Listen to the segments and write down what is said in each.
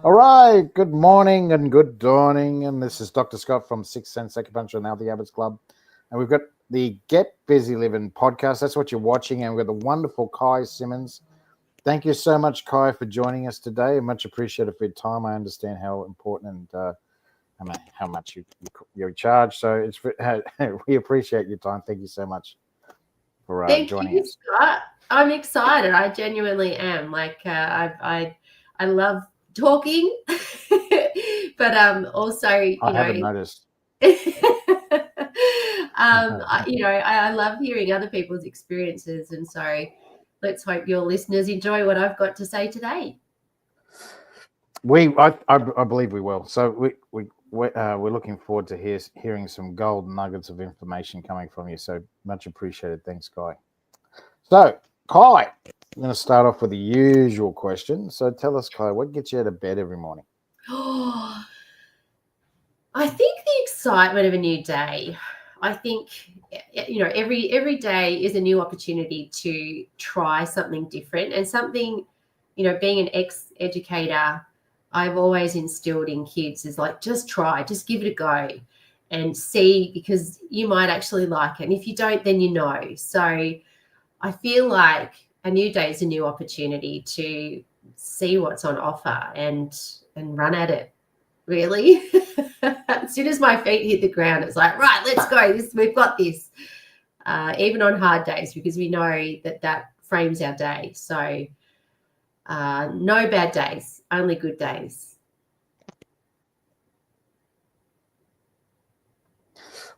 All right, good morning and good dawning. And this is Dr. Scott from Sixth Sense Acupuncture and Healthy Habits Club. And we've got the Get Busy Living podcast. That's what you're watching. And we've got the wonderful Kai Simmons. Thank you so much, Kai, for joining us today. Much appreciated for your time. I understand how important and how much you charge. So we appreciate your time. Thank you so much for Thank joining you, us. Scott. I'm excited. I genuinely am. I love talking, but also, I haven't noticed. I love hearing other people's experiences, and so let's hope your listeners enjoy what I've got to say today. I believe we will. So we're looking forward to hearing some gold nuggets of information coming from you. So much appreciated. Thanks, Kai. So Kai, I'm going to start off with the usual question. So tell us, Kai, what gets you out of bed every morning? I think the excitement of a new day. I think every day is a new opportunity to try something different and something. Being an ex-educator, I've always instilled in kids is like, just try, just give it a go and see, because you might actually like it. And if you don't, then you know. So I feel like a new day is a new opportunity to see what's on offer and run at it, really. As soon as my feet hit the ground, it's like, right, let's go. We've got this. Even on hard days, because we know that frames our day. So no bad days, only good days.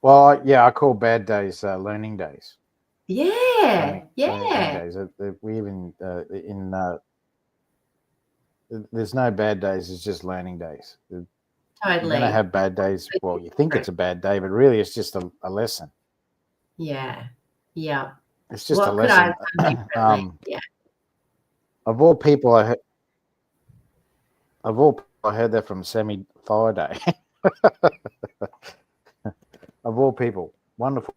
Well, yeah, I call bad days learning days. Yeah, Learning days. We even there's no bad days. It's just learning days. Totally. You're going to have bad days. Well, you think it's a bad day, but really it's just a lesson. Yeah. It's just a lesson. Yeah. Of all people, I heard that from Sammy Faraday. Of all people, wonderful.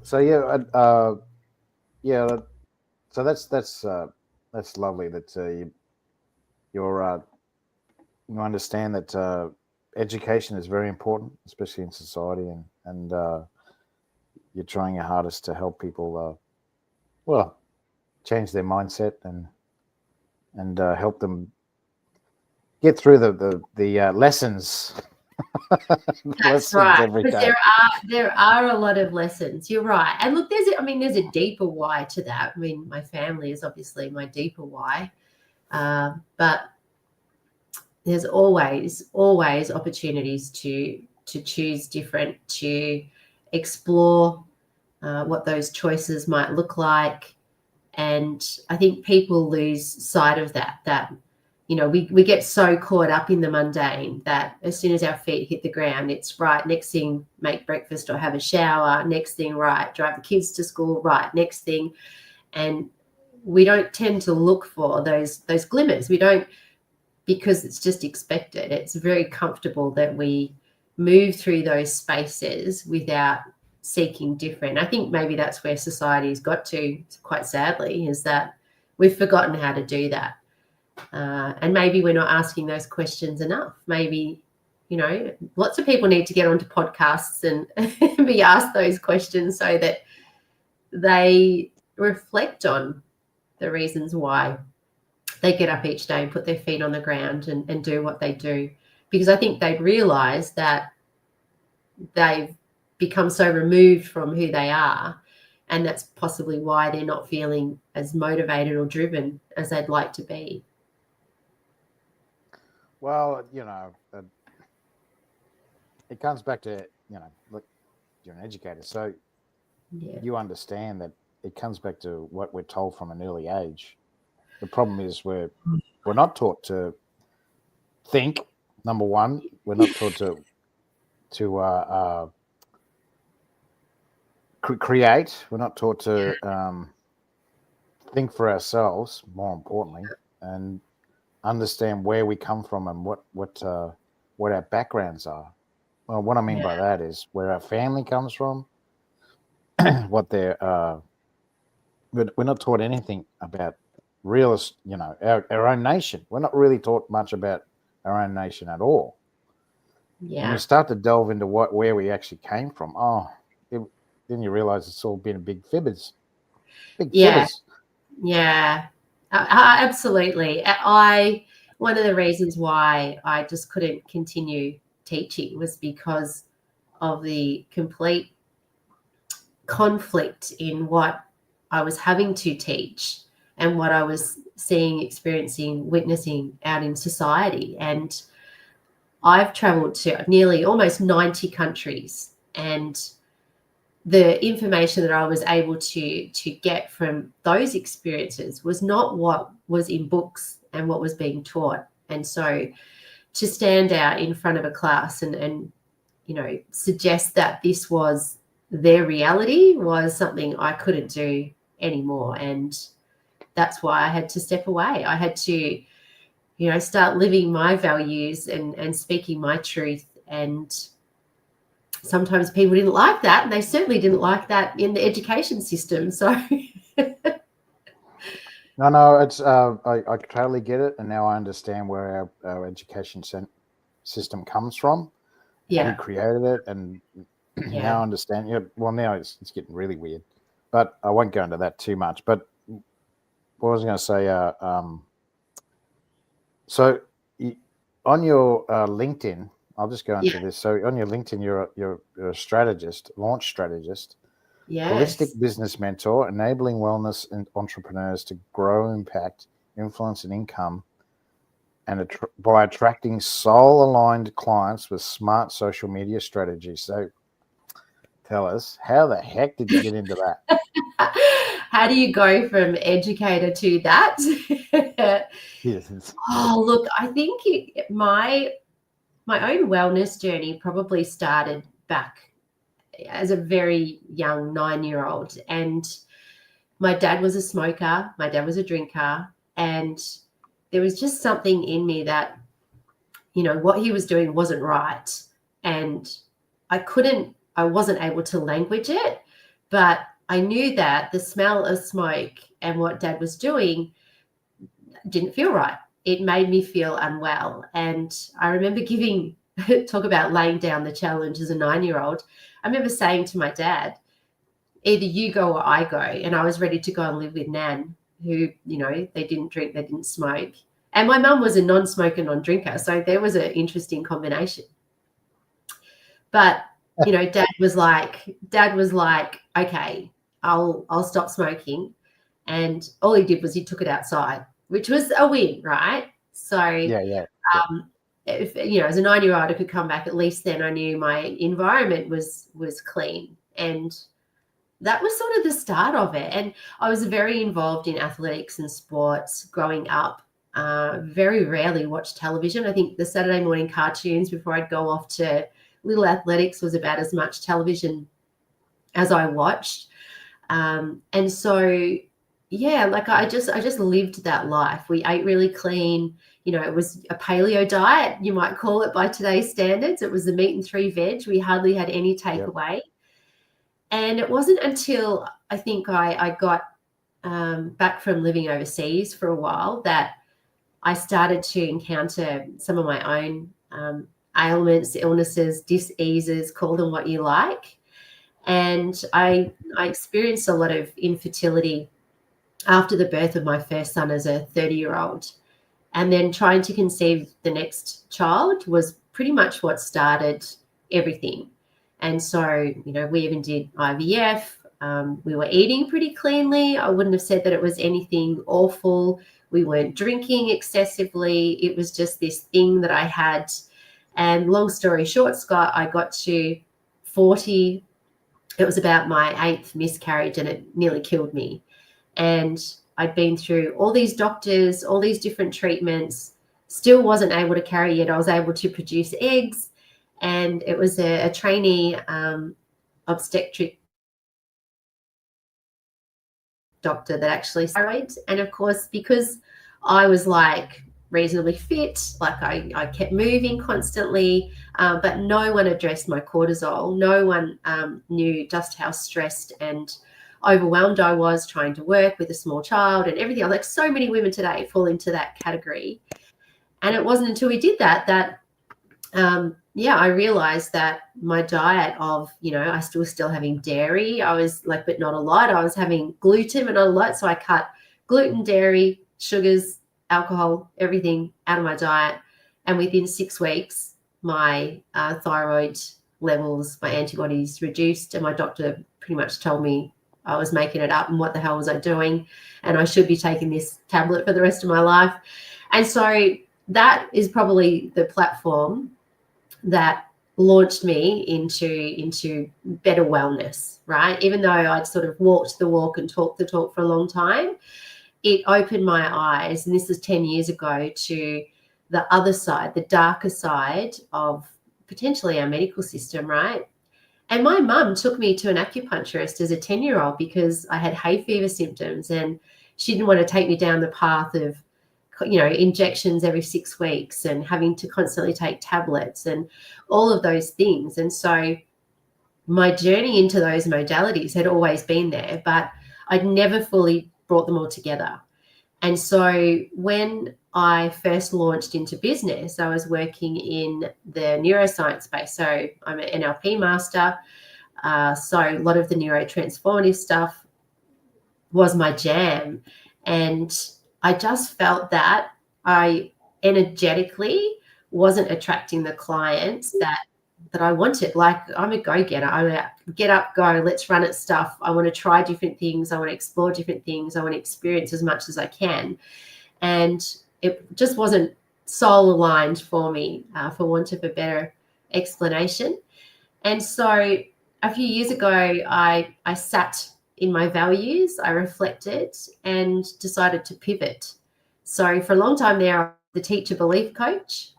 So yeah. So that's lovely that you understand that education is very important, especially in society, and you're trying your hardest to help people, change their mindset and help them get through the lessons. That's right. Because there are a lot of lessons. You're right. And look, there's a deeper why to that. I mean, my family is obviously my deeper why, but there's always opportunities to choose different, to explore what those choices might look like. And I think people lose sight of that we get so caught up in the mundane that as soon as our feet hit the ground, it's right, next thing, make breakfast or have a shower, next thing, right, drive the kids to school, right, next thing. And we don't tend to look for those glimmers. We don't, because it's just expected. It's very comfortable that we move through those spaces without seeking different. I think maybe that's where society's got to, quite sadly, is that we've forgotten how to do that. And maybe we're not asking those questions enough. Maybe, lots of people need to get onto podcasts and be asked those questions so that they reflect on the reasons why they get up each day and put their feet on the ground and do what they do. Because I think they'd realise that they've become so removed from who they are, and that's possibly why they're not feeling as motivated or driven as they'd like to be. Well, it comes back to, look, you're an educator, so you understand that it comes back to what we're told from an early age. The problem is we're not taught to think. Number one, we're not taught to create. We're not taught to think for ourselves. More importantly, and understand where we come from and what our backgrounds are. Well, what I mean by that is where our family comes from, what they're. We're not taught anything about our own nation. We're not really taught much about our own nation at all. Yeah. When you start to delve into where we actually came from, then you realize it's all been big fibbers. Big fibbers. Yeah, absolutely. One of the reasons why I just couldn't continue teaching was because of the complete conflict in what I was having to teach and what I was seeing, experiencing, witnessing out in society. And I've traveled to nearly almost 90 countries, and the information that I was able to get from those experiences was not what was in books and what was being taught. And so to stand out in front of a class and suggest that this was their reality was something I couldn't do anymore. And that's why I had to step away. I had to, start living my values and speaking my truth. And sometimes people didn't like that, and they certainly didn't like that in the education system. So no, it's I totally get it, and now I understand where our education system comes from. Yeah, who created it, and now I understand. Yeah, well, now it's getting really weird, but I won't go into that too much. But what was I going to say? So on your LinkedIn, I'll just go into this. So on your LinkedIn, you're a strategist, launch strategist, holistic business mentor, enabling wellness and entrepreneurs to grow, impact, influence, and income, and by attracting soul-aligned clients with smart social media strategies. So tell us, how the heck did you get into that? How do you go from educator to that? Yes. Oh, look, I think my own wellness journey probably started back as a very young 9-year-old. And my dad was a smoker. My dad was a drinker. And there was just something in me that, what he was doing wasn't right. And I wasn't able to language it, but I knew that the smell of smoke and what dad was doing didn't feel right. It made me feel unwell. And I remember talk about laying down the challenge as a 9-year-old. I remember saying to my dad, either you go or I go. And I was ready to go and live with Nan, who, they didn't drink, they didn't smoke. And my mum was a non-smoker, non-drinker. So there was an interesting combination. But, dad was like, okay, I'll stop smoking. And all he did was he took it outside, which was a win, right? So, if, as a 9-year-old, I could come back. At least then I knew my environment was clean. And that was sort of the start of it. And I was very involved in athletics and sports growing up. Very rarely watched television. I think the Saturday morning cartoons before I'd go off to Little Athletics was about as much television as I watched. And so, I just lived that life. We ate really clean. It was a paleo diet, you might call it by today's standards. It was the meat and 3 veg. We hardly had any takeaway. Yep. And it wasn't until I think I got back from living overseas for a while that I started to encounter some of my own ailments, illnesses, diseases, call them what you like. And I experienced a lot of infertility after the birth of my first son as a 30-year-old. And then trying to conceive the next child was pretty much what started everything. And so, we even did IVF. We were eating pretty cleanly. I wouldn't have said that it was anything awful. We weren't drinking excessively. It was just this thing that I had. And long story short, Scott, I got to 40. It was about my 8th miscarriage, and it nearly killed me. And I'd been through all these doctors, all these different treatments, still wasn't able to carry yet. I was able to produce eggs. And it was a trainee obstetric doctor that actually steroids. And of course, because I was reasonably fit, I kept moving constantly, but no one addressed my cortisol. No one knew just how stressed and overwhelmed I was trying to work with a small child and everything. So many women today fall into that category. And it wasn't until we did that I realized that my diet of, I was still having dairy. I was like, but not a lot. I was having gluten, but not a lot. So I cut gluten, dairy, sugars, alcohol, everything out of my diet. And within 6 weeks, my thyroid levels, my antibodies reduced. And my doctor pretty much told me I was making it up and what the hell was I doing? And I should be taking this tablet for the rest of my life. And so that is probably the platform that launched me into better wellness, right? Even though I'd sort of walked the walk and talked the talk for a long time, it opened my eyes, and this was 10 years ago, to the other side, the darker side of potentially our medical system, right? And my mum took me to an acupuncturist as a 10-year-old because I had hay fever symptoms, and she didn't want to take me down the path of, injections every 6 weeks and having to constantly take tablets and all of those things. And so my journey into those modalities had always been there, but I'd never fully brought them all together. And so when I first launched into business, I was working in the neuroscience space. So I'm an NLP master. So a lot of the neurotransformative stuff was my jam. And I just felt that I energetically wasn't attracting the clients that I wanted. Like, I'm a go-getter. I'm a get up, go, let's run at stuff. I want to try different things. I want to explore different things. I want to experience as much as I can. And it just wasn't soul aligned for me, for want of a better explanation. And so a few years ago, I sat in my values, I reflected and decided to pivot. So for a long time there, I was the teacher belief coach.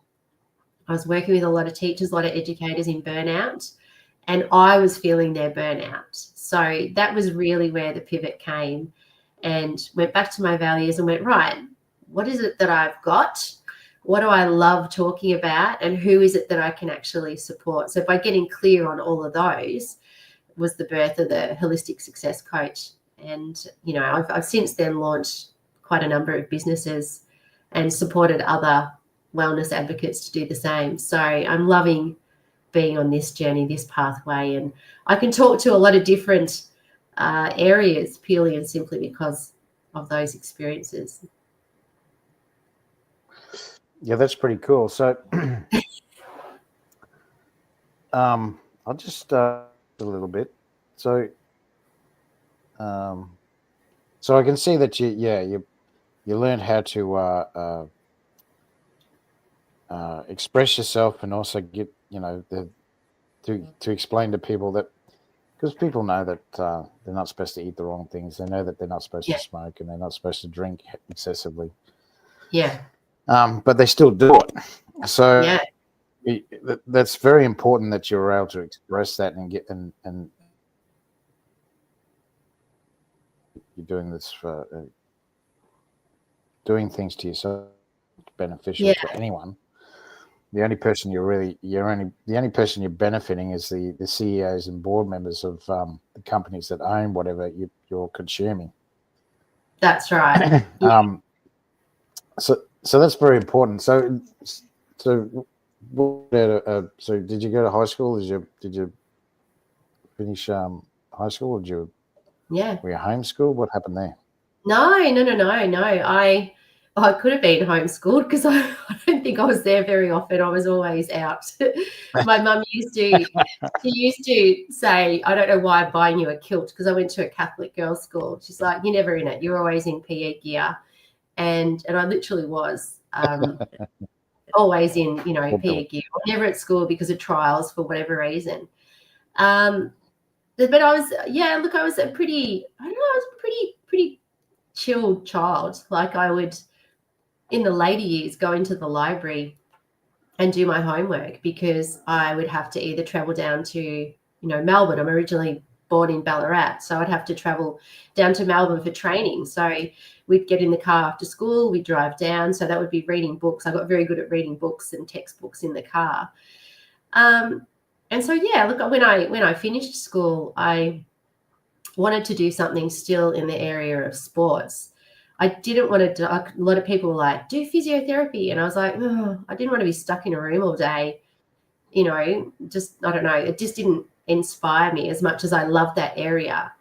I was working with a lot of teachers, a lot of educators in burnout, and I was feeling their burnout. So that was really where the pivot came, and went back to my values and went, right, what is it that I've got? What do I love talking about? And who is it that I can actually support? So by getting clear on all of those was the birth of the Holistic Success Coach. And, I've since then launched quite a number of businesses and supported other wellness advocates to do the same. So I'm loving being on this journey, this pathway. And I can talk to a lot of different areas purely and simply because of those experiences. Yeah, that's pretty cool. So I'll just a little bit. So so I can see that you learned how to express yourself, and also get to explain to people that, because people know that they're not supposed to eat the wrong things. They know that they're not supposed to smoke, and they're not supposed to drink excessively. Yeah. But they still do it. So that's very important that you're able to express that and get and you're doing this for doing things to yourself beneficial to anyone. The only person the only person you're benefiting is the CEOs and board members of the companies that own whatever you're consuming. That's right. So that's very important. So did you go to high school? Did you finish high school? Or were you homeschooled? What happened there? No. I could have been homeschooled because I don't think I was there very often. I was always out. My mum used to say, I don't know why I'm buying you a kilt, because I went to a Catholic girls' school. She's like, you're never in it. You're always in PE gear. And I literally was always in, PE gear. Never at school because of trials for whatever reason. But I was, I was a pretty chilled child. Like, I would, in the later years, go into the library and do my homework, because I would have to either travel down to, Melbourne. I'm originally born in Ballarat, so I'd have to travel down to Melbourne for training. So we'd get in the car after school, we'd drive down. So that would be reading books. I got very good at reading books and textbooks in the car. And so, look, when I finished school, I wanted to do something still in the area of sports. I didn't want to do, a lot of people were like, do physiotherapy. And I was like, oh, I didn't want to be stuck in a room all day. You know, just, I don't know. It just didn't inspire me as much as I loved that area.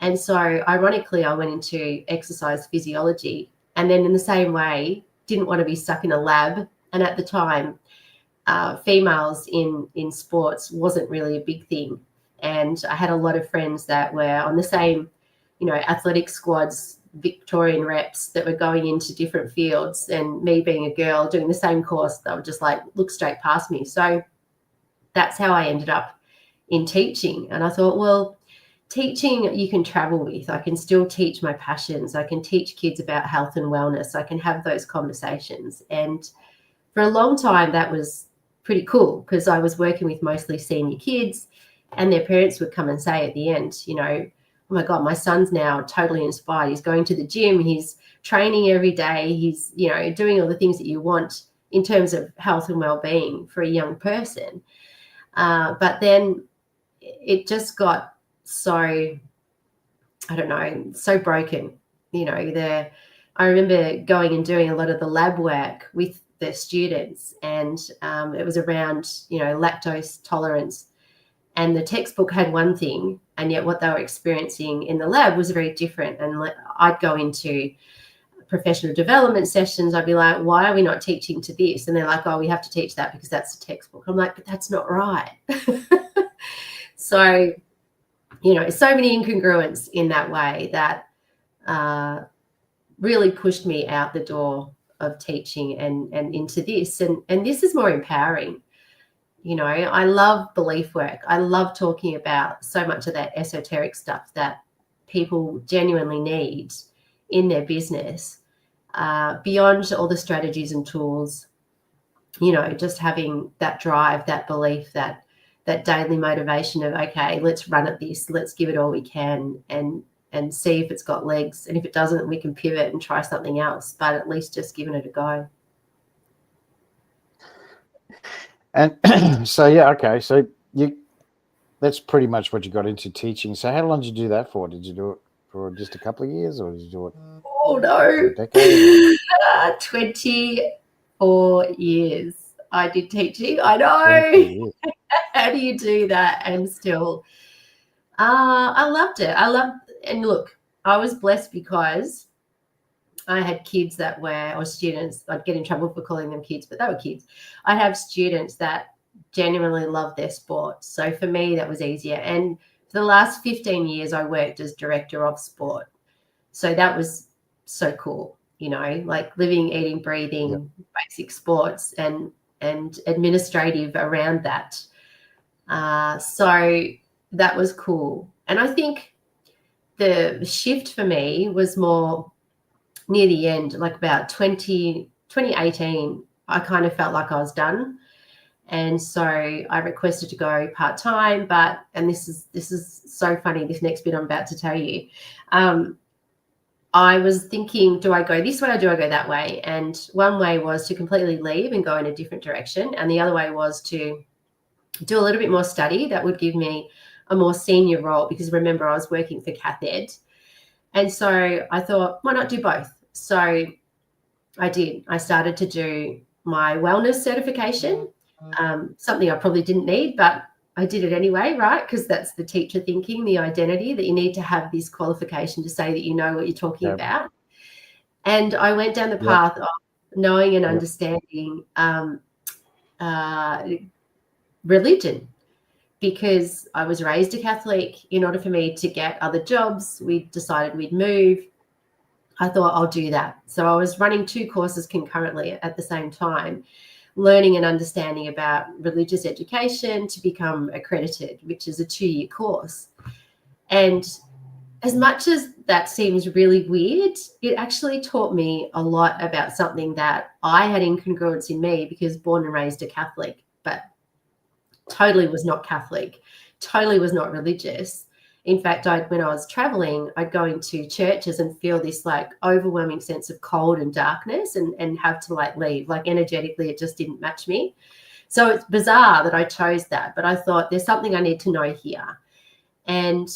And so ironically, I went into exercise physiology, and then in the same way, didn't want to be stuck in a lab. And at the time, females in sports wasn't really a big thing. And I had a lot of friends that were on the same, you know, athletic squads, Victorian reps that were going into different fields, and me being a girl doing the same course, they would just like look straight past me. So that's how I ended up in teaching. And I thought, well, teaching you can travel with. I can still teach my passions. I can teach kids about health and wellness. I can have those conversations. And for a long time, that was pretty cool because I was working with mostly senior kids, and their parents would come and say at the end, you know, oh my God, my son's now totally inspired. He's going to the gym. He's training every day. He's, you know, doing all the things that you want in terms of health and well-being for a young person. But then it just got so, I don't know, so broken. You know, I remember going and doing a lot of the lab work with the students, and it was around, you know, lactose tolerance. And the textbook had one thing, and yet what they were experiencing in the lab was very different. And I'd go into professional development sessions. I'd be like, why are we not teaching to this? And they're like, oh, we have to teach that because that's the textbook. I'm like, but that's not right. So, you know, so many incongruents in that way that really pushed me out the door of teaching and into this. And this is more empowering. You know, I love belief work. I love talking about so much of that esoteric stuff that people genuinely need in their business, beyond all the strategies and tools. You know, just having that drive, that belief, that daily motivation of, okay, let's run at this, let's give it all we can, and see if it's got legs. And if it doesn't, we can pivot and try something else, but at least just giving it a go. And so, yeah, okay. So that's pretty much what you got into teaching. So how long did you do that for? Did you do it for just a couple of years, or did you do it? Oh, no. A decade? 24 years I did teaching. I know. How do you do that? And still, I loved it. And look, I was blessed because I had kids that were, or students, I'd get in trouble for calling them kids, but they were kids. I have students that genuinely love their sport. So for me, that was easier. And for the last 15 years, I worked as director of sport. So that was so cool, you know, like living, eating, breathing, basic sports and administrative around that. So that was cool. And I think the shift for me was more near the end, like about 2018, I kind of felt like I was done. And so I requested to go part-time, and this is so funny, this next bit I'm about to tell you. I was thinking, do I go this way or do I go that way? And one way was to completely leave and go in a different direction. And the other way was to do a little bit more study that would give me a more senior role, because remember, I was working for Cath Ed. And so I thought, why not do both? So I did. I started to do my wellness certification, something I probably didn't need, but I did it anyway, right? Because that's the teacher thinking, the identity, that you need to have this qualification to say that you know what you're talking about. And I went down the path of knowing and understanding religion, because I was raised a Catholic. In order for me to get other jobs, we decided we'd move. I thought I'll do that. So I was running 2 courses concurrently at the same time, learning and understanding about religious education to become accredited, which is a 2-year course. And as much as that seems really weird, it actually taught me a lot about something that I had incongruence in me, because born and raised a Catholic, but totally was not Catholic, totally was not religious. In fact, when I was traveling, I'd go into churches and feel this like overwhelming sense of cold and darkness and have to like leave. Like energetically, it just didn't match me. So it's bizarre that I chose that, but I thought there's something I need to know here. And,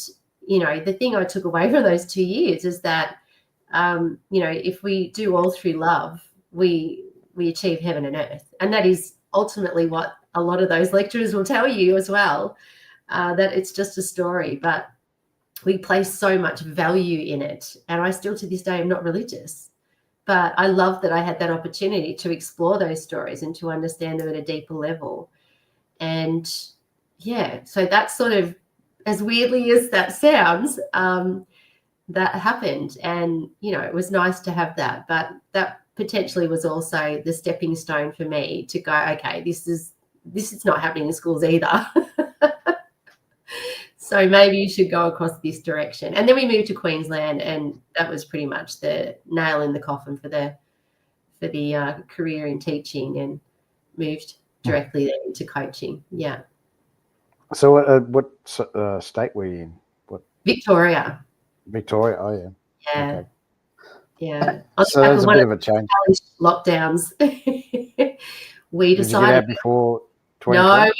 you know, the thing I took away from those 2 years is that if we do all through love, we achieve heaven and earth. And that is ultimately what a lot of those lecturers will tell you as well, that it's just a story, but we place so much value in it. And I still to this day am not religious, but I love that I had that opportunity to explore those stories and to understand them at a deeper level. And yeah, so that's sort of, as weirdly as that sounds, that happened. And, it was nice to have that, but that potentially was also the stepping stone for me to go, okay, this is not happening in schools either. So maybe you should go across this direction. And then we moved to Queensland, and that was pretty much the nail in the coffin for the career in teaching, and moved directly into coaching. Yeah. So what state were you in? What? Victoria. Victoria. Oh yeah. Yeah. Okay. Yeah. So that was a bit of a change. Lockdowns. We decided. Did you get out before 2020? No,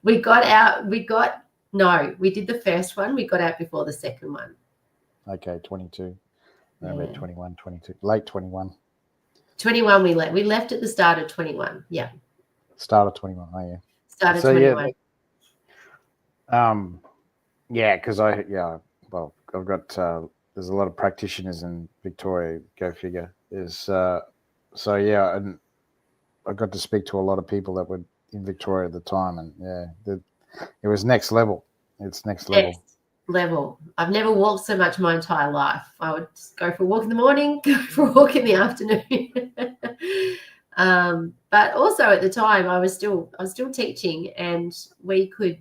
we got out. No, we did the first one. We got out before the second one. Okay, 22. Yeah. About 21, 22, late 21. 21 we left. We left at the start of 21. Yeah. Start of 21. Oh yeah. Start of 21. Yeah, because I've got there's a lot of practitioners in Victoria. Go figure. So yeah, and I got to speak to a lot of people that were in Victoria at the time, and yeah, it was next level. It's next level. I've never walked so much my entire life. I would just go for a walk in the morning, go for a walk in the afternoon. But also at the time I was still teaching, and we could,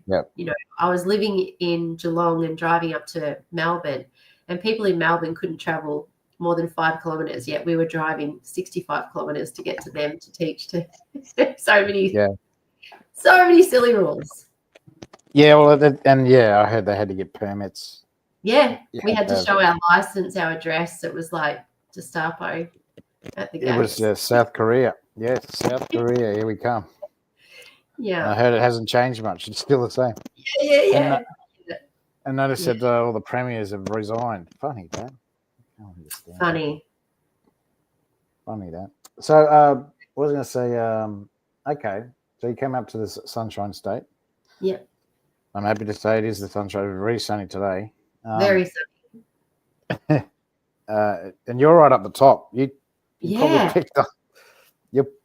I was living in Geelong and driving up to Melbourne, and people in Melbourne couldn't travel more than 5 kilometres, yet we were driving 65 kilometres to get to them to teach. To so many silly rules. Yeah, well, I heard they had to get permits. Yeah, we had to show our license, our address. It was like Gestapo at the gates. It was South Korea. Yeah, South Korea. Here we come. Yeah. And I heard it hasn't changed much. It's still the same. Yeah. And notice that all the premiers have resigned. Funny that. Funny that. So what was I going to say? Okay, so you came up to the Sunshine State. Yeah. I'm happy to say it is the Sunshine. It's very sunny today. Very sunny. And you're right up the top. You probably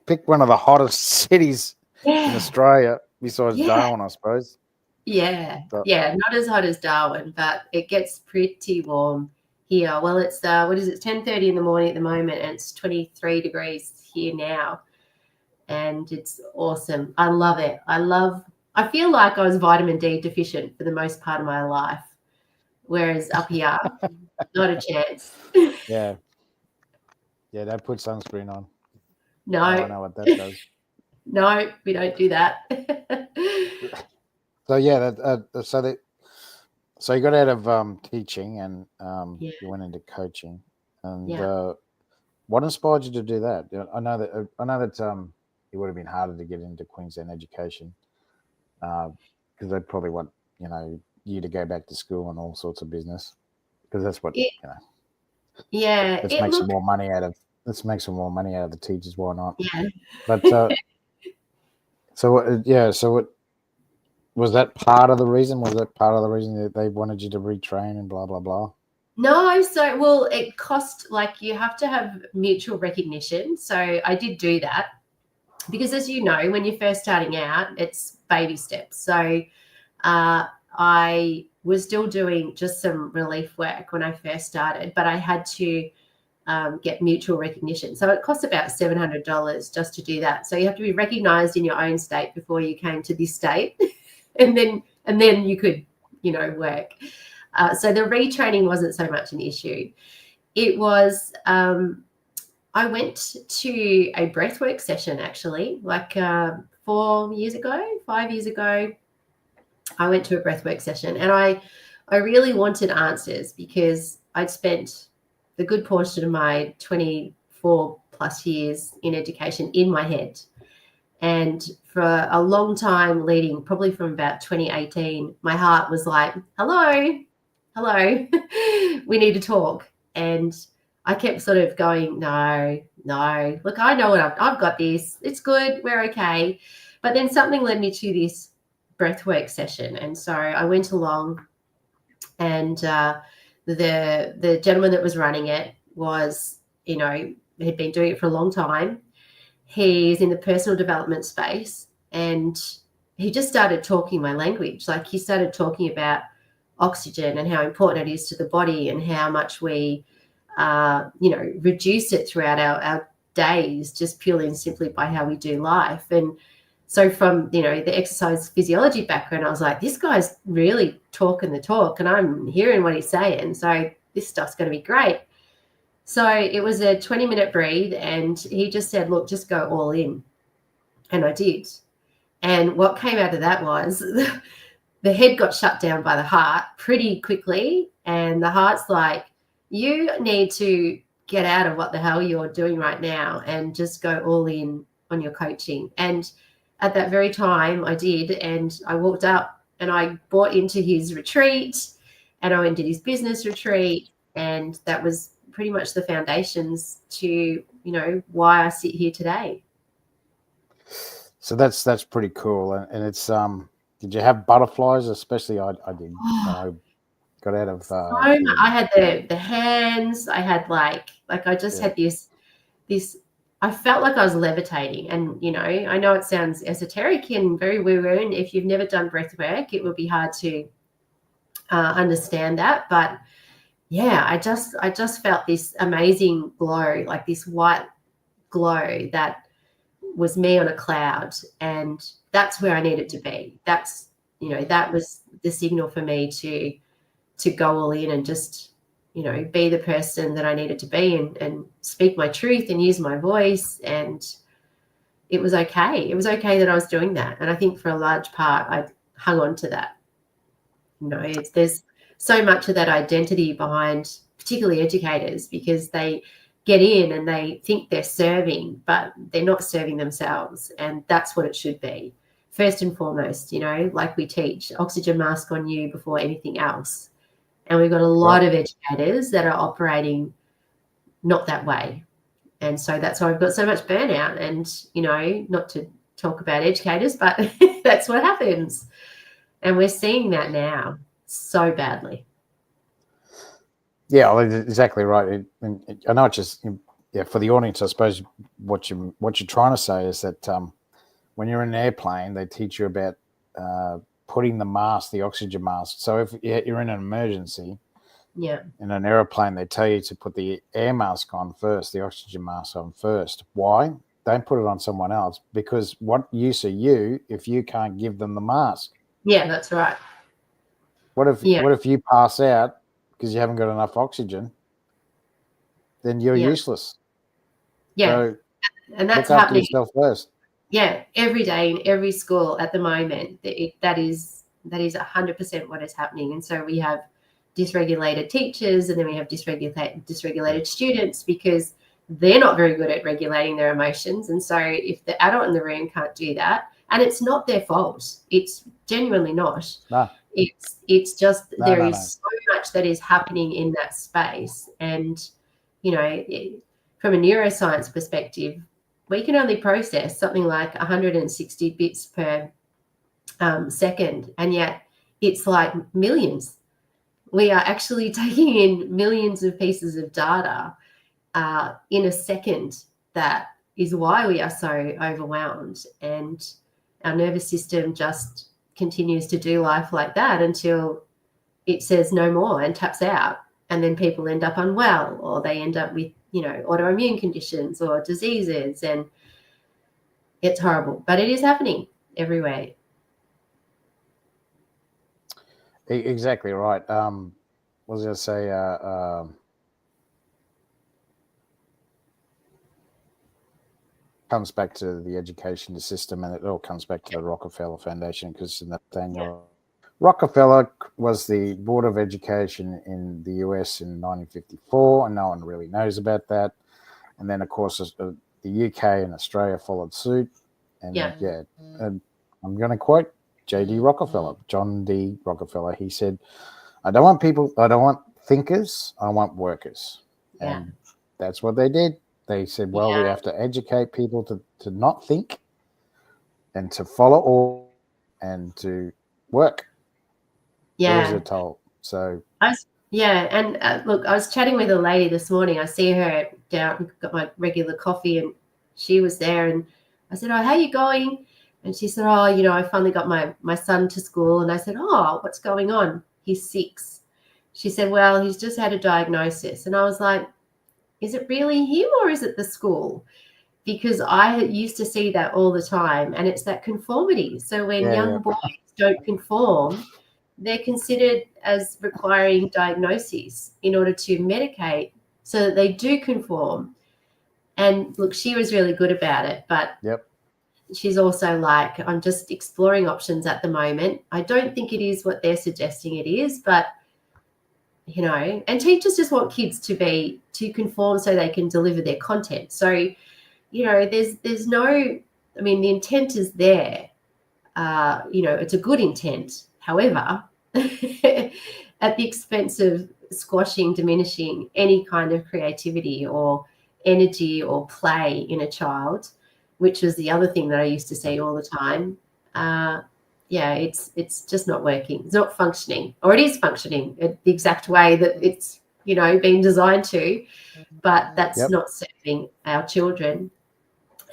picked one of the hottest cities in Australia besides Darwin, I suppose. Yeah. Not as hot as Darwin, but it gets pretty warm here. Well, it's it's 10:30 in the morning at the moment, and it's 23 degrees here now, and it's awesome. I love it. I feel like I was vitamin D deficient for the most part of my life, whereas up here, not a chance. Yeah, don't put sunscreen on. No. I know what that does. No, we don't do that. So so you got out of teaching, and you went into coaching. And what inspired you to do that? I know that it would have been harder to get into Queensland education because they'd probably want you to go back to school and all sorts of business, because that's what Yeah, let's make some more money out of the teachers. Why not? Yeah. But so what was that part of the reason? Was that part of the reason that they wanted you to retrain and blah blah blah? No, it cost, you have to have mutual recognition. So I did do that because, as you know, when you're first starting out, it's baby steps. So I was still doing just some relief work when I first started, but I had to get mutual recognition. So it cost about $700 just to do that. So you have to be recognised in your own state before you came to this state, and then you could, work. So the retraining wasn't so much an issue. It was, I went to a breathwork session actually, 5 years ago. I went to a breathwork session, and I really wanted answers because I'd spent the good portion of my 24 plus years in education in my head. And for a long time leading, probably from about 2018, my heart was like, hello, we need to talk. And I kept sort of going, no, look, I know what I've got this. It's good. We're okay. But then something led me to this breathwork session. And so I went along, and the gentleman that was running it was, had been doing it for a long time. He's in the personal development space, and he just started talking my language. Like, he started talking about oxygen and how important it is to the body, and how much we reduce it throughout our days, just purely and simply by how we do life. And so from, the exercise physiology background, I was like, this guy's really talking the talk, and I'm hearing what he's saying. So this stuff's going to be great. So it was a 20-minute breathe, and he just said, look, just go all in. And I did. And what came out of that was the head got shut down by the heart pretty quickly. And the heart's like, you need to get out of what the hell you're doing right now and just go all in on your coaching. And at that very time I did, and I walked up and I bought into his retreat, and I went to his business retreat, and that was pretty much the foundations to, why I sit here today. So that's pretty cool. And it's did you have butterflies? Especially I did. I got out of I had the hands. I had like I just had this I felt like I was levitating. And I know it sounds esoteric and very woo-woo, and if you've never done breath work, it would be hard to understand that. But yeah, I just felt this amazing glow, like this white glow that was me on a cloud, and that's where I needed to be. That's that was the signal for me to go all in and just be the person that I needed to be, and speak my truth and use my voice. And it was okay. It was okay that I was doing that. And I think for a large part I hung on to that. There's so much of that identity behind particularly educators, because they get in and they think they're serving, but they're not serving themselves. And that's what it should be. First and foremost, like we teach, oxygen mask on you before anything else. And we've got a lot of educators that are operating not that way. And so that's why we've got so much burnout. And, not to talk about educators, but that's what happens. And we're seeing that now so badly. Yeah, well, exactly right. I know it's just, for the audience, I suppose what you're trying to say is that when you're in an airplane, they teach you about putting the mask, the oxygen mask. So if you're in an emergency, in an airplane, they tell you to put the air mask on first, the oxygen mask on first. Why? Don't put it on someone else, because what use are you if you can't give them the mask? Yeah, that's right. What if you pass out because you haven't got enough oxygen? Then you're useless. Yeah, so and that's look after happening. yourself first. Yeah, every day in every school at the moment. That is 100% what is happening. And so we have dysregulated teachers, and then we have dysregulated students, because they're not very good at regulating their emotions. And so if the adult in the room can't do that, and it's not their fault, it's genuinely not. No. It's just there is so much that is happening in that space. And, from a neuroscience perspective, we can only process something like 160 bits per second, and yet it's like millions. We are actually taking in millions of pieces of data in a second. That is why we are so overwhelmed, and our nervous system just continues to do life like that until it says no more and taps out. And then people end up unwell, or they end up with, autoimmune conditions or diseases, and it's horrible. But it is happening everywhere. Exactly right. What was I going to say? Comes back to the education system, and it all comes back to the Rockefeller Foundation, because Nathaniel Rockefeller was the Board of Education in the US in 1954, and no one really knows about that. And then, of course, the UK and Australia followed suit. And and I'm going to quote J.D. Rockefeller, John D. Rockefeller. He said, I don't want thinkers, I want workers. And that's what they did. They said, well, we have to educate people to not think and to follow orders and to work. Yeah. Do as they're told. So and look, I was chatting with a lady this morning. I see her down, got my regular coffee, and she was there, and I said, "Oh, how are you going?" And she said, "Oh, I finally got my son to school." And I said, "Oh, what's going on?" "He's 6." She said, "Well, he's just had a diagnosis." And I was like, "Is it really him or is it the school?" Because I used to see that all the time, and it's that conformity. So when young boys don't conform, they're considered as requiring diagnoses in order to medicate so that they do conform. And look, she was really good about it, but she's also like, I'm just exploring options at the moment. I don't think it is what they're suggesting it is, but and teachers just want kids to conform so they can deliver their content. So, there's no, I mean, the intent is there. It's a good intent. However, at the expense of squashing, diminishing any kind of creativity or energy or play in a child, which was the other thing that I used to say all the time. It's just not working. It's not functioning, or it is functioning the exact way that it's, been designed to, but that's not serving our children,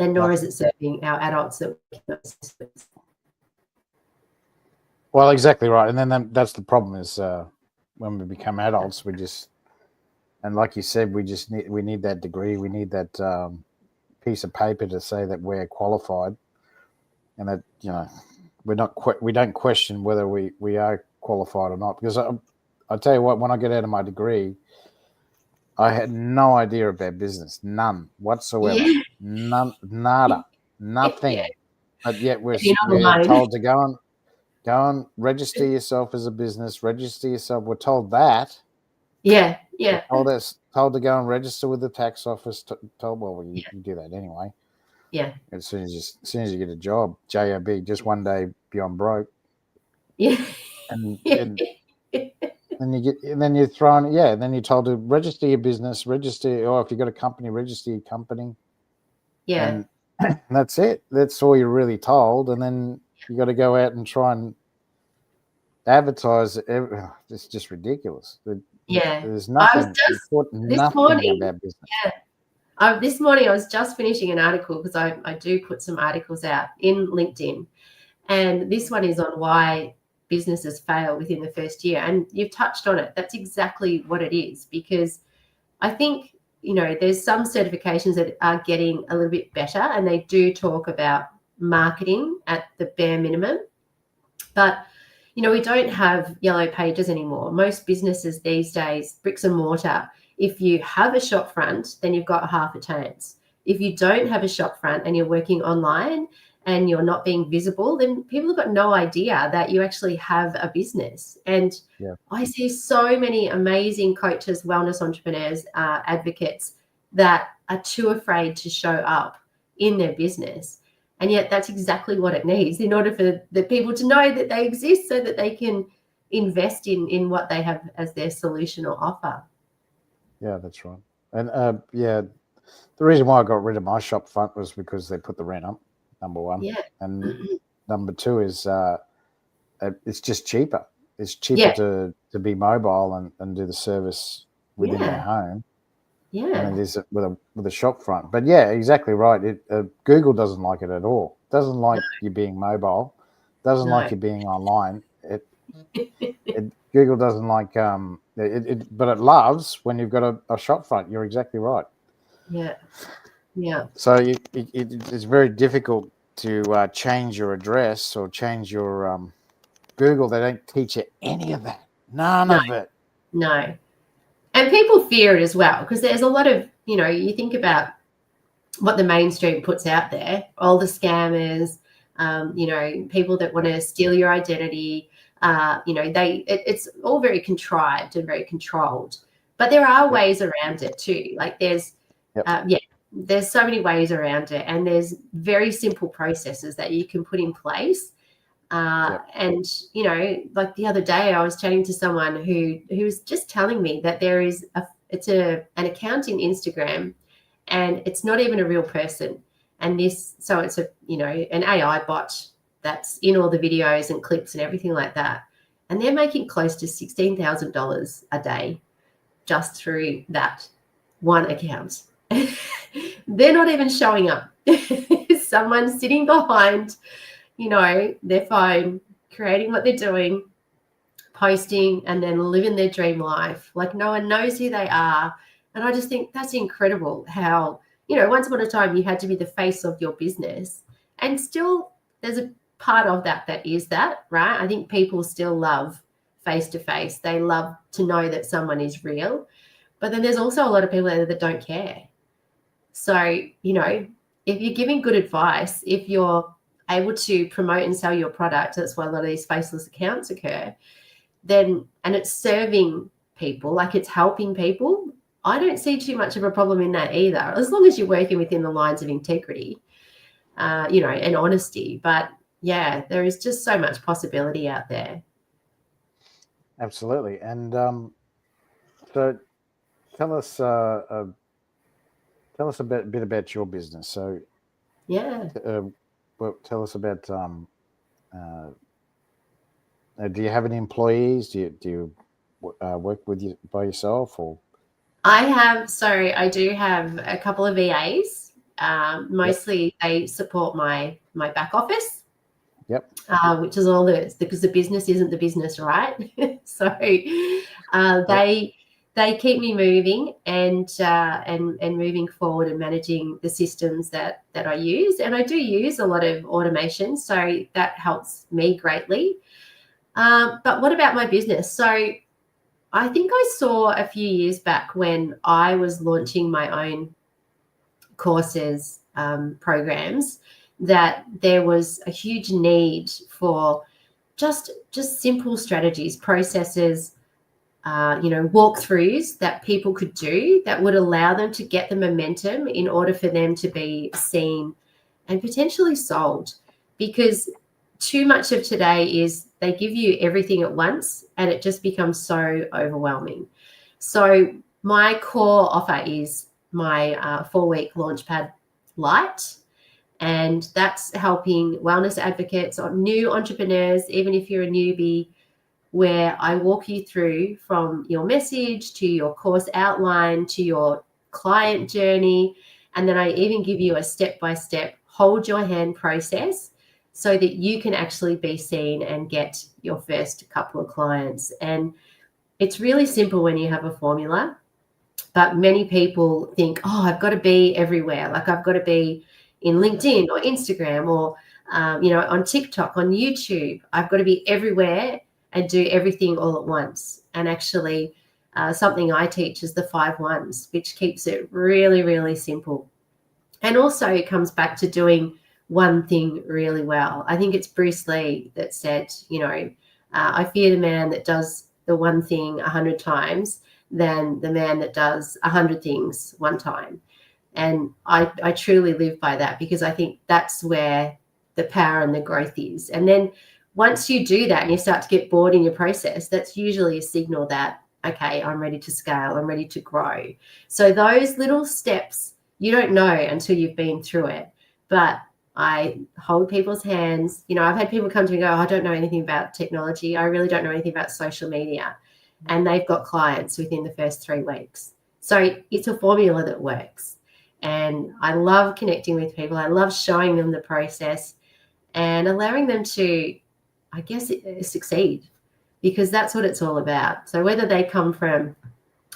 and nor is it serving our adults that we can assist with. Well, exactly right. And then that's the problem is when we become adults, and like you said, we need that degree. We need that piece of paper to say that we're qualified, and that, we don't question whether we are qualified or not. Because I tell you what, when I get out of my degree, I had no idea about business, none whatsoever, nada, nothing. But yet we're told to go and register yourself as a business, register yourself. We're told that. Yeah. We're told to go and register with the tax office. You do that anyway. Yeah. As soon as you get a job, job, just one day beyond broke. Yeah. And then you're thrown. Yeah. Then you're told to register your business, or if you've got a company, register your company. Yeah. And that's it. That's all you're really told. And then you got to go out and try and advertise. It's just ridiculous. There's nothing. Nothing about business. Yeah. This morning I was just finishing an article, because I do put some articles out in LinkedIn, and this one is on why businesses fail within the first year. And you've touched on it. That's exactly what it is, because I think, there's some certifications that are getting a little bit better, and they do talk about marketing at the bare minimum. But, we don't have yellow pages anymore. Most businesses these days, bricks and mortar, if you have a shop front, then you've got half a chance. If you don't have a shop front and you're working online and you're not being visible, then people have got no idea that you actually have a business. And I see so many amazing coaches, wellness entrepreneurs, advocates that are too afraid to show up in their business. And yet that's exactly what it needs in order for the people to know that they exist, so that they can invest in what they have as their solution or offer. Yeah, that's right. And the reason why I got rid of my shop front was because they put the rent up, number one. Yeah. And number two is it's just cheaper. It's cheaper to be mobile and do the service within their home. Yeah. And it is with a shop front. But yeah, exactly right. Google doesn't like it at all. Doesn't like you being mobile. Doesn't like you being online. Google doesn't like but it loves when you've got a shop front. You're exactly right. Yeah. So it's very difficult to change your address or change your Google. They don't teach you any of that. None of it. No. And people fear it as well, because there's a lot of, you think about what the mainstream puts out there, all the scammers, people that want to steal your identity. It's all very contrived and very controlled. But there are ways around it too. Like there's so many ways around it, and there's very simple processes that you can put in place. And, like the other day I was chatting to someone who was just telling me that there is an account in Instagram, and it's not even a real person. And so it's an AI bot that's in all the videos and clips and everything like that. And they're making close to $16,000 a day just through that one account. They're not even showing up. Someone's sitting behind, their phone, creating what they're doing, posting, and then living their dream life. Like, no one knows who they are. And I just think that's incredible how, once upon a time you had to be the face of your business, and still there's a part of that is that, right? I think people still love face-to-face. They love to know that someone is real. But then there's also a lot of people out there that don't care. So, if you're giving good advice, if you're able to promote and sell your product, that's why a lot of these faceless accounts occur, and it's serving people, like it's helping people, I don't see too much of a problem in that either, as long as you're working within the lines of integrity, and honesty. But yeah, there is just so much possibility out there. Absolutely. And so tell us a bit about your business. So yeah, tell us about. Do you have any employees? Do you work by yourself, or? I do have a couple of VAs. Mostly they support my back office. Yep. Which is all because the business isn't the business, right? So they keep me moving and moving forward and managing the systems that I use. And I do use a lot of automation, so that helps me greatly. But what about my business? So I think I saw a few years back when I was launching my own courses, programs, that there was a huge need for just simple strategies, processes, walkthroughs that people could do that would allow them to get the momentum in order for them to be seen and potentially sold. Because too much of today is they give you everything at once and it just becomes so overwhelming. So my core offer is my 4-week Launchpad Lite. And that's helping wellness advocates or new entrepreneurs, even if you're a newbie, where I walk you through from your message to your course outline to your client journey. And then I even give you a step-by-step hold your hand process so that you can actually be seen and get your first couple of clients. And it's really simple when you have a formula, but many people think, oh, I've got to be everywhere. Like I've got to be in LinkedIn or Instagram or, on TikTok, on YouTube. I've got to be everywhere and do everything all at once. And actually something I teach is the 5 1s, which keeps it really, really simple. And also it comes back to doing one thing really well. I think it's Bruce Lee that said, I fear the man that does the one thing 100 times than the man that does 100 things one time. And I truly live by that, because I think that's where the power and the growth is. And then once you do that and you start to get bored in your process, that's usually a signal that, okay, I'm ready to scale, I'm ready to grow. So those little steps, you don't know until you've been through it. But I hold people's hands. I've had people come to me and go, I don't know anything about technology. I really don't know anything about social media. And they've got clients within the first 3 weeks. So it's a formula that works. And I love connecting with people. I love showing them the process and allowing them to, I guess, succeed, because that's what it's all about. So whether they come from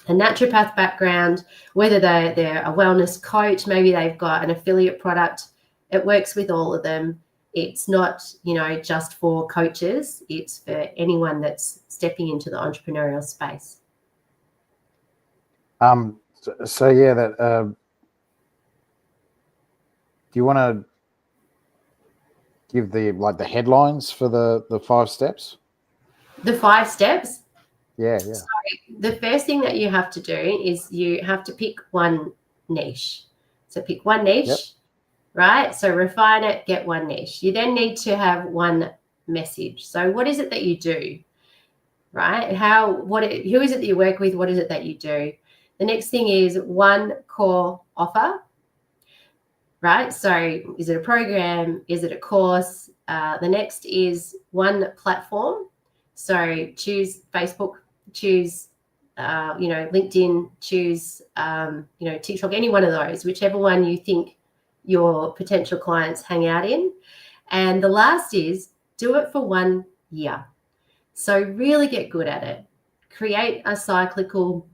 a naturopath background, whether they're a wellness coach, maybe they've got an affiliate product, it works with all of them. It's not, just for coaches. It's for anyone that's stepping into the entrepreneurial space. Do you want to give the headlines for the 5 steps? The 5 steps? Yeah. So the first thing that you have to do is you have to pick one niche. So pick one niche. Yep. Right? So refine it, get one niche. You then need to have one message. So what is it that you do? Right? Who is it that you work with? What is it that you do? The next thing is one core offer, right? So is it a program? Is it a course? The next is one platform. So choose Facebook, choose, LinkedIn, choose, TikTok, any one of those, whichever one you think your potential clients hang out in. And the last is do it for 1 year. So really get good at it. Create a cyclical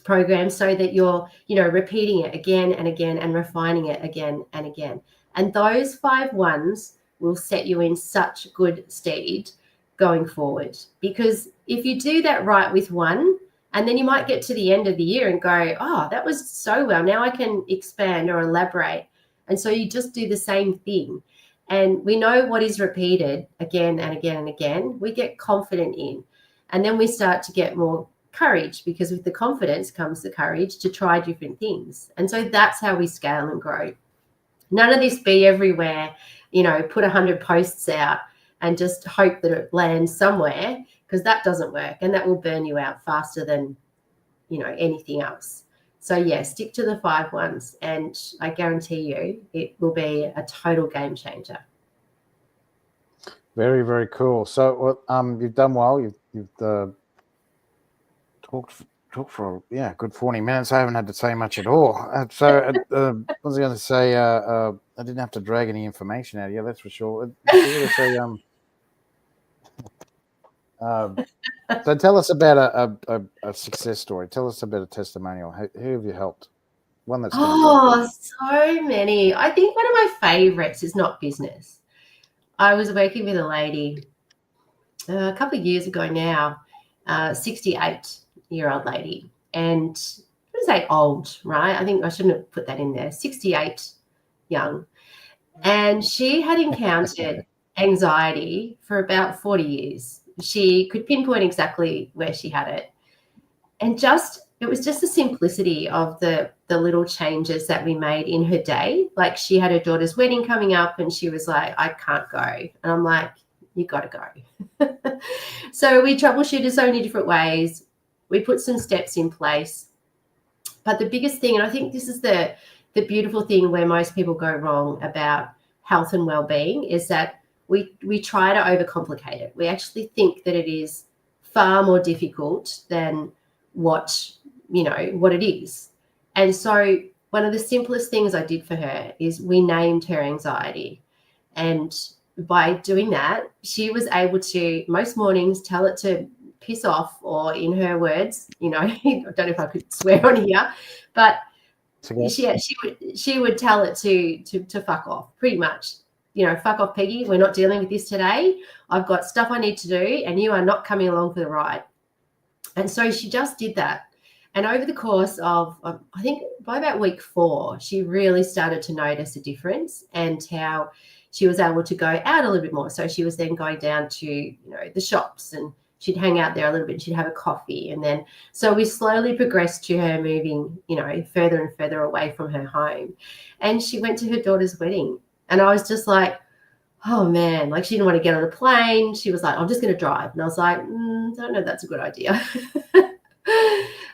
program so that you're, repeating it again and again and refining it again and again. And those 5 ones will set you in such good stead going forward. Because if you do that right with one, and then you might get to the end of the year and go, oh, that was so well. Now I can expand or elaborate. And so you just do the same thing. And we know what is repeated again and again and again, we get confident in. And then we start to get more courage, because with the confidence comes the courage to try different things. And so that's how we scale and grow. None of this be everywhere, put 100 posts out and just hope that it lands somewhere, because that doesn't work and that will burn you out faster than, anything else. So yeah, stick to the 5 ones, and I guarantee you it will be a total game changer. Very, very cool. So you've done well. You've talked for a good 40 minutes. I haven't had to say much at all. What was I going to say? I didn't have to drag any information out of you, that's for sure. So tell us about a success story. Tell us about a testimonial. Who have you helped? One that's so many. I think one of my favorites is not business. I was working with a lady a couple of years ago now, 68-year-old lady, and I would say old, right? I think I shouldn't have put that in there. 68, young, and she had encountered anxiety for about 40 years. She could pinpoint exactly where she had it, and it was just the simplicity of the little changes that we made in her day. Like, she had her daughter's wedding coming up and she was like, I can't go. And I'm like, you got to go. So we troubleshooted so many different ways. We put some steps in place. But the biggest thing, and I think this is the beautiful thing where most people go wrong about health and well-being, is that we try to overcomplicate it. We actually think that it is far more difficult than what it is. And so one of the simplest things I did for her is we named her anxiety. And by doing that, she was able to most mornings tell it to piss off, or in her words, I don't know if I could swear on here, but she would tell it to fuck off, pretty much. Fuck off, Peggy. We're not dealing with this today. I've got stuff I need to do, and you are not coming along for the ride. And so she just did that. And over the course of, I think by about week 4, she really started to notice a difference, and how she was able to go out a little bit more. So she was then going down to, the shops, and she'd hang out there a little bit. She'd have a coffee. And then, so we slowly progressed to her moving, further and further away from her home. And she went to her daughter's wedding. And I was just like, oh man, like, she didn't want to get on a plane. She was like, I'm just going to drive. And I was like, I don't know if that's a good idea.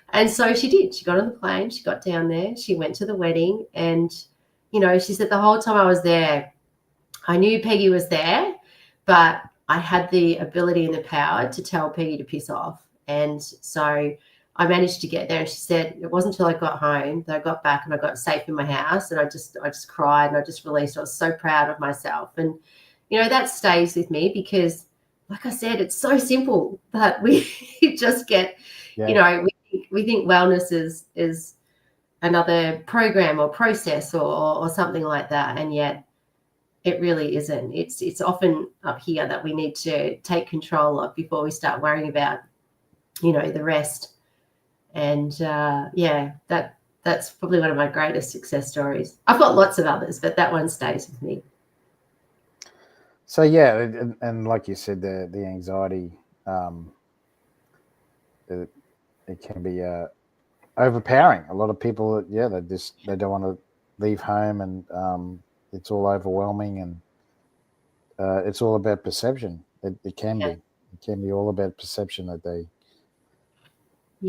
And so she did. She got on the plane. She got down there. She went to the wedding. And, she said the whole time I was there, I knew Peggy was there, but I had the ability and the power to tell Peggy to piss off. And so I managed to get there. And she said it wasn't until I got home that I got back and I got safe in my house, and I just cried and I just released. I was so proud of myself. And, that stays with me, because, like I said, it's so simple, but we just get, we think wellness is another program or process or something like that. And yet it really isn't. It's often up here that we need to take control of before we start worrying about, the rest. And that's probably one of my greatest success stories. I've got lots of others, but that one stays with me. So yeah, and like you said, the anxiety, it can be overpowering. A lot of people, they don't want to leave home, and it's all overwhelming, and it's all about perception. It can be all about perception, that they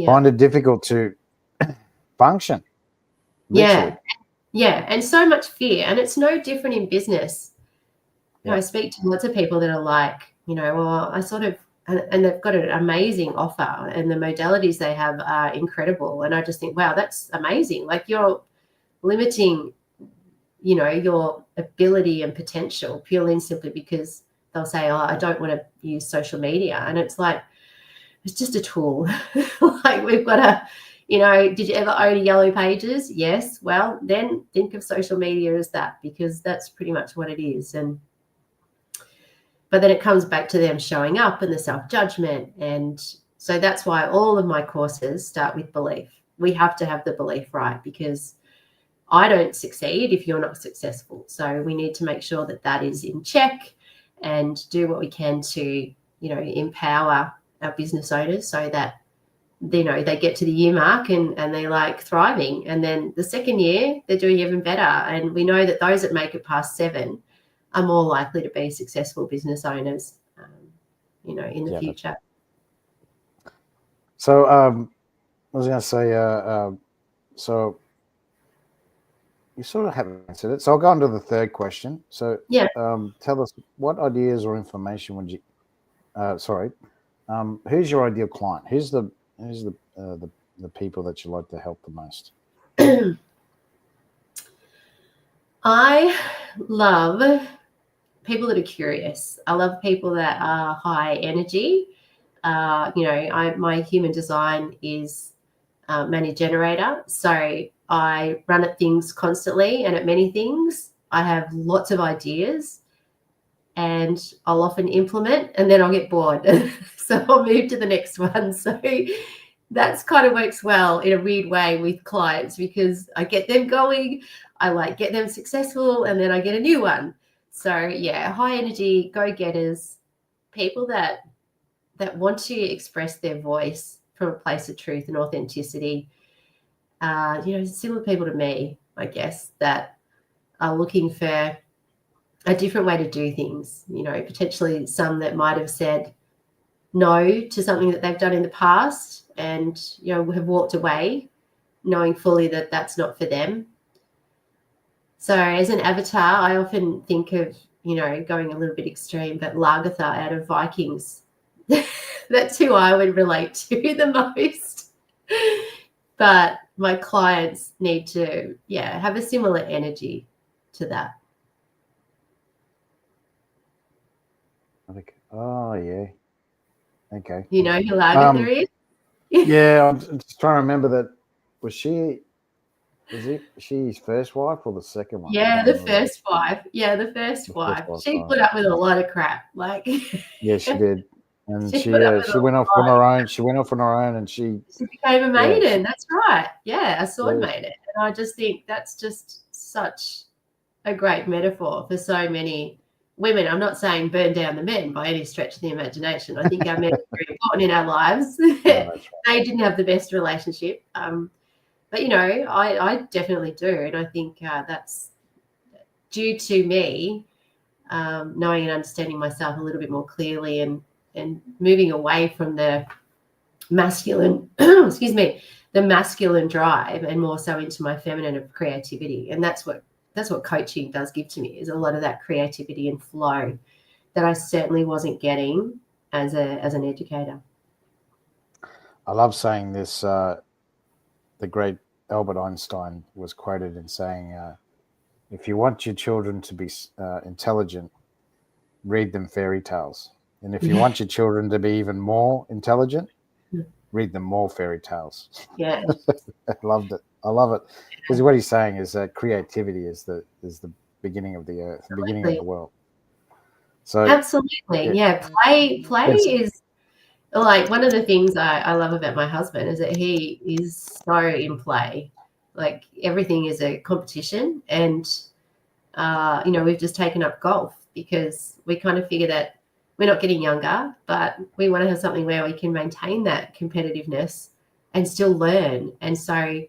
find it difficult to function. Literally. Yeah, and so much fear, and it's no different in business. I speak to lots of people that are like, well, I sort of, and they've got an amazing offer, and the modalities they have are incredible, and I just think, wow, that's amazing. Like, you're limiting, your ability and potential purely and simply because they'll say, oh, I don't want to use social media, and it's like, it's just a tool. Like, we've got to, did you ever own a Yellow Pages? Yes. Well, then think of social media as that, because that's pretty much what it is. But then it comes back to them showing up and the self-judgment. And so that's why all of my courses start with belief. We have to have the belief right, because I don't succeed if you're not successful. So we need to make sure that that is in check and do what we can to, empower our business owners so that, they get to the year mark and they're like thriving. And then the second year, they're doing even better. And we know that those that make it past 7 are more likely to be successful business owners, in the future. So I was going to say, so you sort of haven't answered it. So I'll go on to the third question. So tell us, what ideas or information would you, who's your ideal client? Who's the people that you like to help the most? I love people that are curious. I love people that are high energy. My human design is money generator. So I run at things constantly, and at many things I have lots of ideas, and I'll often implement, and then I'll get bored. So I'll move to the next one. So that's kind of works well in a weird way with clients, because I get them going, I get them successful, and then I get a new one. So high energy, go-getters, people that want to express their voice from a place of truth and authenticity. Similar people to me, I guess, that are looking for a different way to do things. Potentially some that might have said no to something that they've done in the past, and have walked away knowing fully that that's not for them. So as an avatar, I often think of, going a little bit extreme, but Lagertha out of Vikings. That's who I would relate to the most. But my clients need to, have a similar energy to that. Oh, yeah. Okay. You know who Lagertha is? Yeah, I'm just trying to remember that. Was she his first wife or the second one? Yeah, the first wife. Yeah, the first wife. She put up with a lot of crap. Yeah, she did. And she went off on her own. She went off on her own, and she became a maiden. That's right. Yeah, a sword maiden. And I just think that's just such a great metaphor for so many women. I'm not saying burn down the men by any stretch of the imagination. I think our men are very important in our lives. They didn't have the best relationship. But, I definitely do. And I think that's due to me knowing and understanding myself a little bit more clearly and moving away from the masculine, the masculine drive, and more so into my feminine of creativity. And that's what coaching does give to me, is a lot of that creativity and flow that I certainly wasn't getting as an educator. I love saying this. The great Albert Einstein was quoted in saying, if you want your children to be intelligent, read them fairy tales. And if you want your children to be even more intelligent, read them more fairy tales. Yeah. I loved it. I love it. Because what he's saying is that creativity is the beginning of the earth, the beginning of the world. So absolutely. Play is like one of the things I love about my husband is that he is so in play. Like, everything is a competition. And we've just taken up golf because we kind of figure that we're not getting younger, but we want to have something where we can maintain that competitiveness and still learn. And so,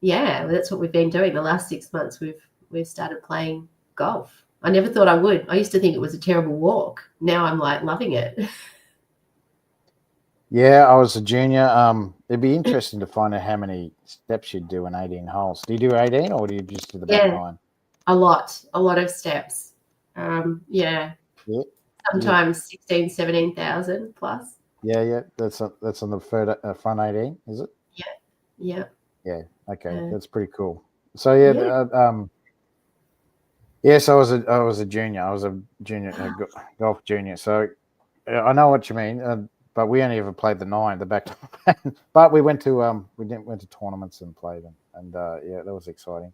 that's what we've been doing. The last 6 months, we've started playing golf. I never thought I would. I used to think it was a terrible walk. Now I'm loving it. Yeah, I was a junior. It'd be interesting to find out how many steps you'd do in 18 holes. Do you do 18 or do you just do the back nine? A lot of steps. Yeah. Sometimes 16, 17,000 plus. Yeah. That's on the front 18, is it? Yeah. Yeah. Okay, that's pretty cool. So so I was a junior. I was a junior golf junior. So I know what you mean. But we only ever played the nine, the back. But we went to went to tournaments and played them, and that was exciting.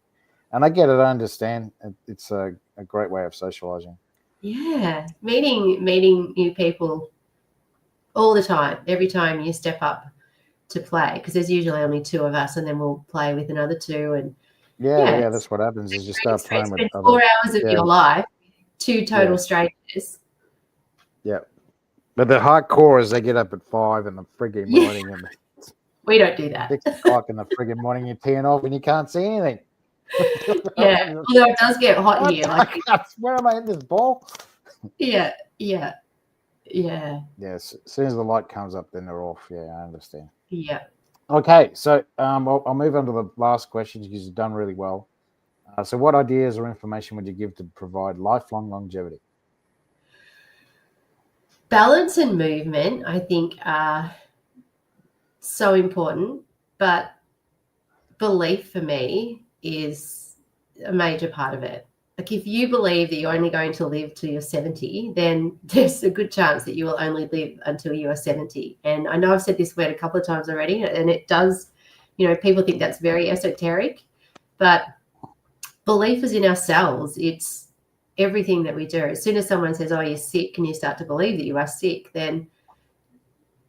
And I get it. I understand. It's a great way of socializing. Yeah, meeting new people all the time. Every time you step up to play, because there's usually only two of us, and then we'll play with another two. And yeah, that's what happens. Is you start playing with 4 hours of your life, two total strangers. Yeah. But the hardcore is they get up at 5 in the frigging morning, and we don't do that. 6 o'clock in the frigging morning, you're teeing off and you can't see anything. Yeah, although it does get hot here. Like, where am I in this ball? Yeah. Yes, as soon as the light comes up, then they're off. Yeah, I understand. Yeah. Okay, so I'll move on to the last question because you've done really well. So, what ideas or information would you give to provide lifelong longevity? Balance and movement, I think, are so important, but belief for me is a major part of it. Like, if you believe that you're only going to live till you're 70, then there's a good chance that you will only live until you are 70. And I know I've said this word a couple of times already, and it does, people think that's very esoteric, but belief is in ourselves. It's everything that we do. As soon as someone says, "Oh, you're sick," and you start to believe that you are sick, then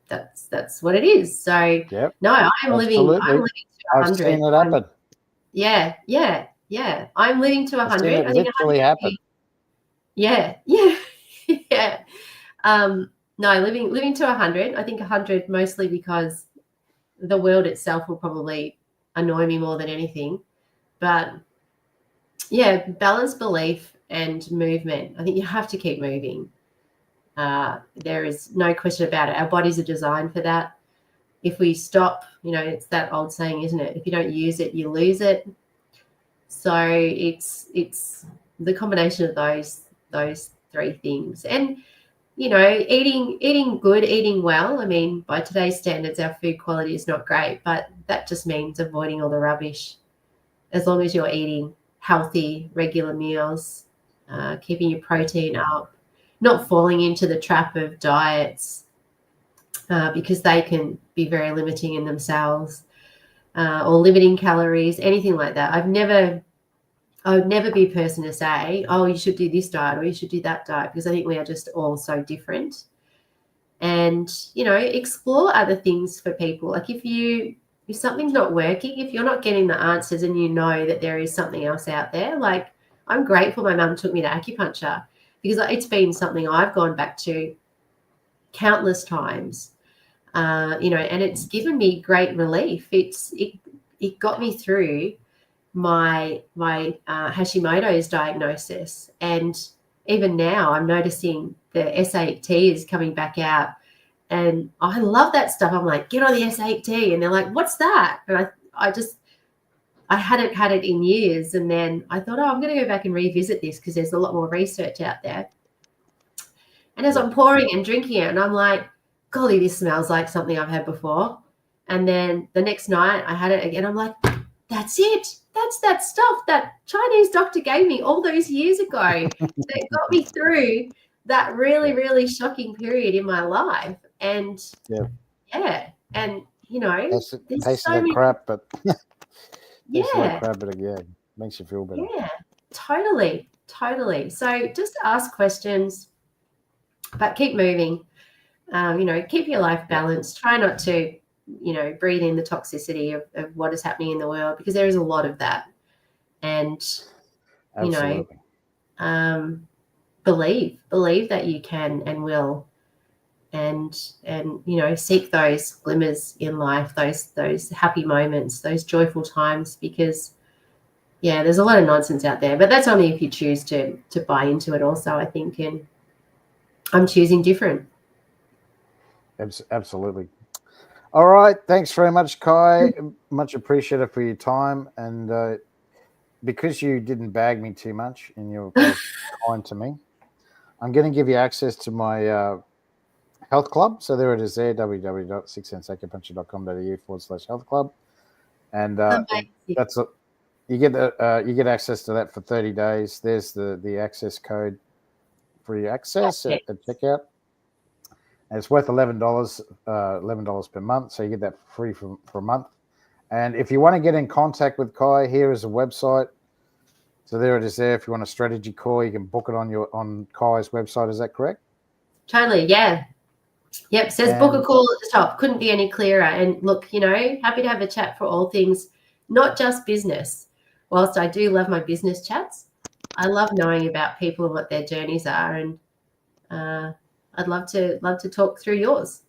that's what it is. So no, I'm living to 100. I've seen it happen. Yeah. I'm living to 100. I think literally happen. Yeah. No, living to 100. I think 100 mostly because the world itself will probably annoy me more than anything. But yeah, balance, belief, and movement. I think you have to keep moving. There is no question about it. Our bodies are designed for that. If we stop, it's that old saying, isn't it? If you don't use it, you lose it. So it's the combination of those three things. And eating good, eating well. I mean, by today's standards, our food quality is not great, but that just means avoiding all the rubbish. As long as you're eating healthy, regular meals, keeping your protein up, not falling into the trap of diets because they can be very limiting in themselves, or limiting calories, anything like that. I would never be a person to say, "Oh, you should do this diet or you should do that diet," because I think we are just all so different. And, explore other things for people. Like if something's not working, if you're not getting the answers and you know that there is something else out there, like I'm grateful my mum took me to acupuncture because it's been something I've gone back to countless times, and it's given me great relief. It got me through my Hashimoto's diagnosis, and even now I'm noticing the SAT is coming back out, and I love that stuff. I'm like, get on the SAT, and they're like, what's that? And I hadn't had it in years, and then I thought, I'm going to go back and revisit this because there's a lot more research out there. And as I'm pouring and drinking it, and I'm like, golly, this smells like something I've had before. And then the next night I had it again. I'm like, that's it. That's that stuff that Chinese doctor gave me all those years ago that got me through that really, really shocking period in my life. And and tastes like crap, but makes you feel better. Yeah, totally. So just ask questions, but keep moving. Keep your life balanced. Try not to breathe in the toxicity of what is happening in the world, because there is a lot of that. And believe that you can and will, and seek those glimmers in life, those happy moments, those joyful times, because there's a lot of nonsense out there, but that's only if you choose to buy into it also, I think. And I'm choosing different. Absolutely. All right. Thanks very much, Kai. Much appreciated for your time. And because you didn't bag me too much and you were kind to me, I'm going to give you access to my health club. So there it is there, www.sixsenseacupuncture.com.au/health club. And that's a, you get access to that for 30 days. There's the access code for your access at checkout. And it's worth $11 per month. So you get that free for a month. And if you want to get in contact with Kai, here is a website. So there it is there. If you want a strategy call, you can book it on Kai's website. Is that correct? Totally, yeah. Yep, says book a call at the top. Couldn't be any clearer. And look, happy to have a chat for all things, not just business. Whilst I do love my business chats, I love knowing about people and what their journeys are. And I'd love to talk through yours.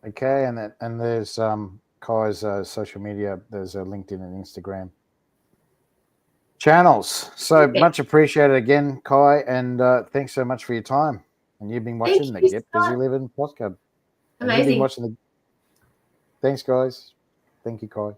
Okay, and there's Kai's social media. There's a LinkedIn and Instagram channels. So much appreciated again, Kai, and thanks so much for your time. And you've been watching the Get Busy Livin podcast. Amazing. Thanks, guys. Thank you, Kai.